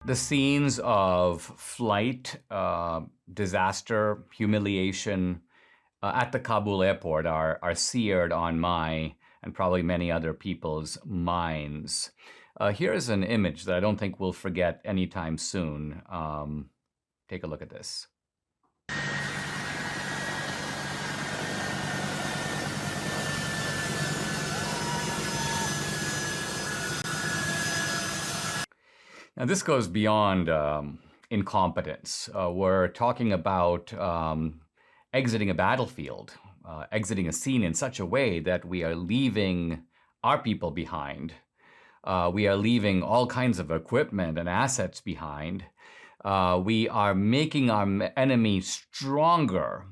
The scenes of flight, disaster, humiliation at the Kabul airport are seared on my and probably many other people's minds. Here's an image that I don't think we'll forget anytime soon. Take a look at this. Now, this goes beyond incompetence. We're talking about exiting a battlefield, exiting a scene in such a way that we are leaving our people behind. We are leaving all kinds of equipment and assets behind. We are making our enemy stronger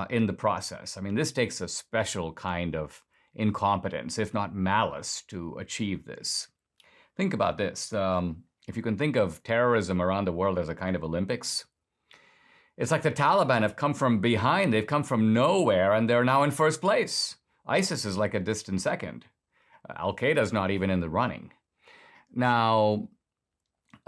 in the process. I mean, this takes a special kind of incompetence, if not malice, to achieve this. Think about this. If you can think of terrorism around the world as a kind of Olympics, it's like the Taliban have come from behind. They've come from nowhere, and they're now in first place. ISIS is like a distant second. Al-Qaeda's not even in the running. Now,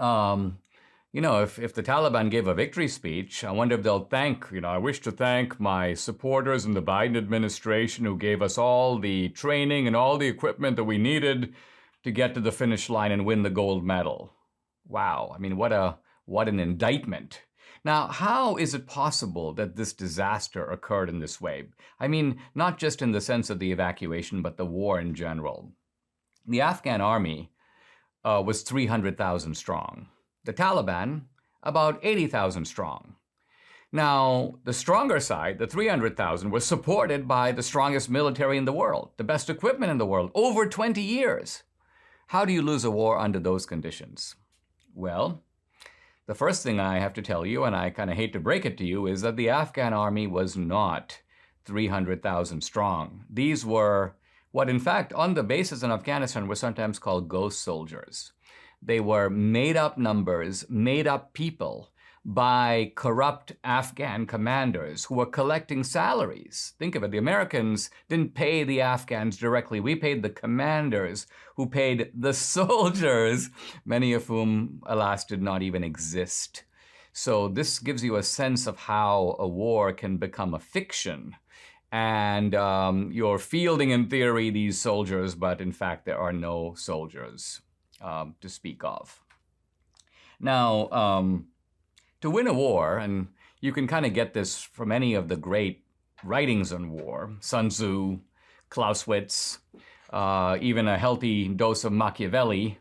if the Taliban gave a victory speech, I wonder if they'll thank, I wish to thank my supporters in the Biden administration who gave us all the training and all the equipment that we needed to get to the finish line and win the gold medal. Wow, I mean, what an indictment. Now, how is it possible that this disaster occurred in this way? I mean, not just in the sense of the evacuation, but the war in general. The Afghan army was 300,000 strong. The Taliban, about 80,000 strong. Now, the stronger side, the 300,000, was supported by the strongest military in the world, the best equipment in the world, over 20 years. How do you lose a war under those conditions? Well, the first thing I have to tell you, and I kind of hate to break it to you, is that the Afghan army was not 300,000 strong. These were what, in fact, on the bases in Afghanistan were sometimes called ghost soldiers. They were made-up numbers, made-up people by corrupt Afghan commanders who were collecting salaries. Think of it, the Americans didn't pay the Afghans directly. We paid the commanders who paid the soldiers, many of whom, alas, did not even exist. So this gives you a sense of how a war can become a fiction. And you're fielding, in theory, these soldiers, but in fact, there are no soldiers to speak of. Now, to win a war, and you can kind of get this from any of the great writings on war, Sun Tzu, Clausewitz, even a healthy dose of Machiavelli.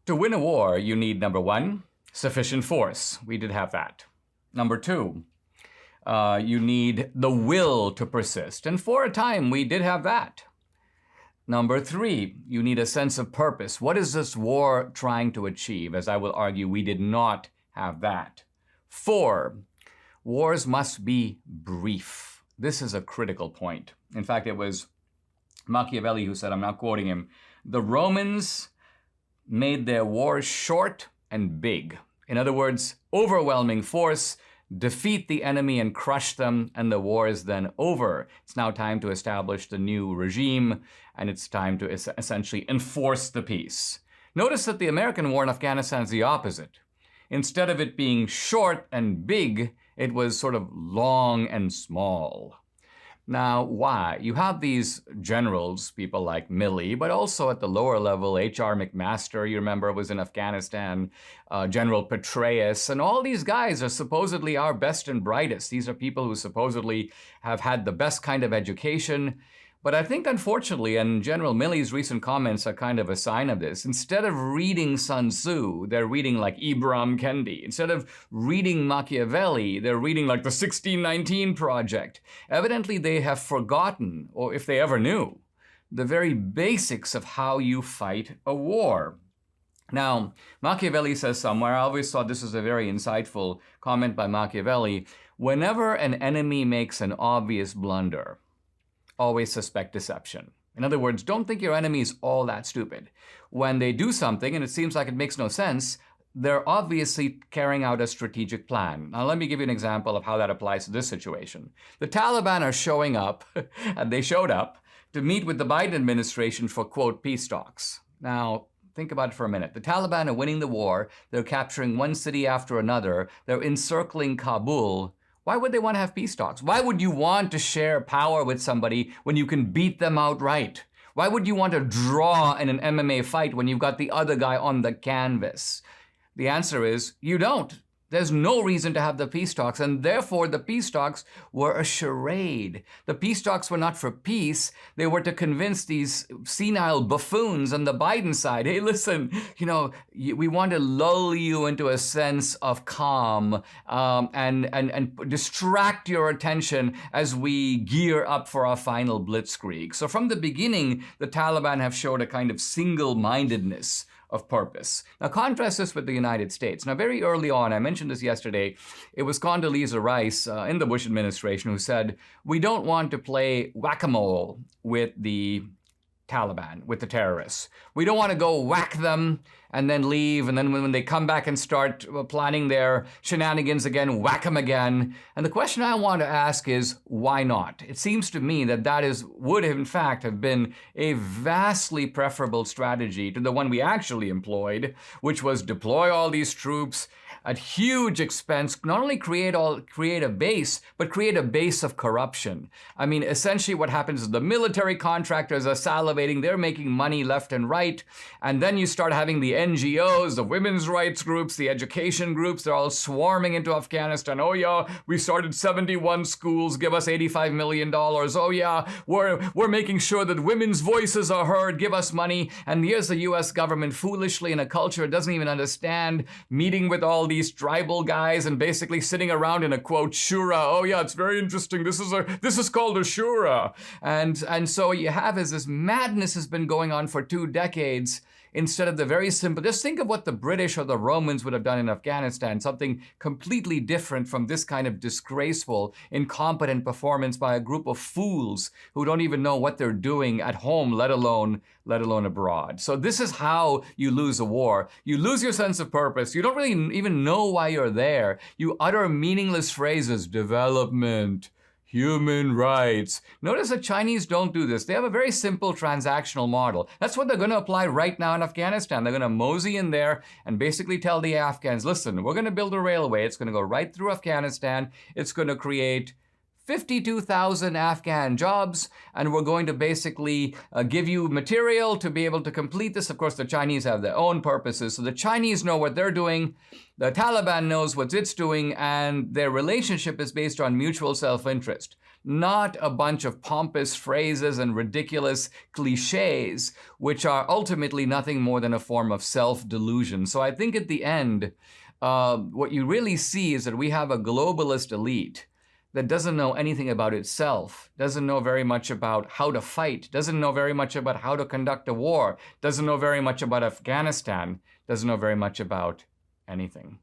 To win a war, you need, number one, sufficient force. We did have that. Number two, you need the will to persist. And for a time, we did have that. Number three, you need a sense of purpose. What is this war trying to achieve? As I will argue, we did not have that. Four, wars must be brief. This is a critical point. In fact, it was Machiavelli who said, I'm not quoting him, the Romans made their wars short and big. In other words, overwhelming force, defeat the enemy and crush them, and the war is then over. It's now time to establish the new regime, and it's time to essentially enforce the peace. Notice that the American war in Afghanistan is the opposite. Instead of it being short and big, it was sort of long and small. Now, why? You have these generals, people like Milley, but also at the lower level, H.R. McMaster, you remember, was in Afghanistan, General Petraeus, and all these guys are supposedly our best and brightest. These are people who supposedly have had the best kind of education. But I think, unfortunately, and General Milley's recent comments are kind of a sign of this, instead of reading Sun Tzu, they're reading like Ibram Kendi. Instead of reading Machiavelli, they're reading like the 1619 Project. Evidently, they have forgotten, or if they ever knew, the very basics of how you fight a war. Now, Machiavelli says somewhere, I always thought this was a very insightful comment by Machiavelli, whenever an enemy makes an obvious blunder, always suspect deception. In other words, don't think your enemy is all that stupid. When they do something and it seems like it makes no sense, they're obviously carrying out a strategic plan. Now, let me give you an example of how that applies to this situation. The Taliban are showing up, and they showed up, to meet with the Biden administration for, quote, peace talks. Now, Think about it for a minute. The Taliban are winning the war. They're capturing one city after another. They're encircling Kabul. Why would they want to have peace talks? Why would you want to share power with somebody when you can beat them outright? Why would you want to draw in an MMA fight when you've got the other guy on the canvas? The answer is you don't. There's no reason to have the peace talks, and therefore the peace talks were a charade. The peace talks were not for peace. They were to convince these senile buffoons on the Biden side, hey, listen, we want to lull you into a sense of calm and distract your attention as we gear up for our final blitzkrieg. So from the beginning, the Taliban have showed a kind of single-mindedness of purpose. Now contrast this with the United States. Now very early on, I mentioned this yesterday, it was Condoleezza Rice in the Bush administration who said, we don't want to play whack-a-mole with the Taliban, with the terrorists. We don't want to go whack them and then leave, and then when they come back and start planning their shenanigans again, whack them again. And the question I want to ask is, why not? It seems to me that would in fact have been a vastly preferable strategy to the one we actually employed, which was deploy all these troops at huge expense, not only create a base, but create a base of corruption. I mean, essentially what happens is the military contractors are salivating, they're making money left and right, and then you start having the NGOs, the women's rights groups, the education groups, they're all swarming into Afghanistan. Oh yeah, we started 71 schools, give us $85 million. Oh yeah, we're making sure that women's voices are heard, give us money. And here's the US government foolishly in a culture it doesn't even understand, meeting with all these tribal guys and basically sitting around in a quote shura. Oh yeah, it's very interesting. This is called a shura. And so what you have is this madness has been going on for 2 decades. Instead of the very simple, just think of what the British or the Romans would have done in Afghanistan, something completely different from this kind of disgraceful, incompetent performance by a group of fools who don't even know what they're doing at home, let alone abroad. So this is how you lose a war. You lose your sense of purpose. You don't really even know why you're there. You utter meaningless phrases, development, human rights. Notice the Chinese don't do this. They have a very simple transactional model. That's what they're going to apply right now in Afghanistan. They're going to mosey in there and basically tell the Afghans, listen, we're going to build a railway. It's going to go right through Afghanistan. It's going to create 52,000 Afghan jobs, and we're going to basically give you material to be able to complete this. Of course, the Chinese have their own purposes, so the Chinese know what they're doing, the Taliban knows what it's doing, and their relationship is based on mutual self-interest, not a bunch of pompous phrases and ridiculous cliches, which are ultimately nothing more than a form of self-delusion. So I think at the end, what you really see is that we have a globalist elite that doesn't know anything about itself, doesn't know very much about how to fight, doesn't know very much about how to conduct a war, doesn't know very much about Afghanistan, doesn't know very much about anything.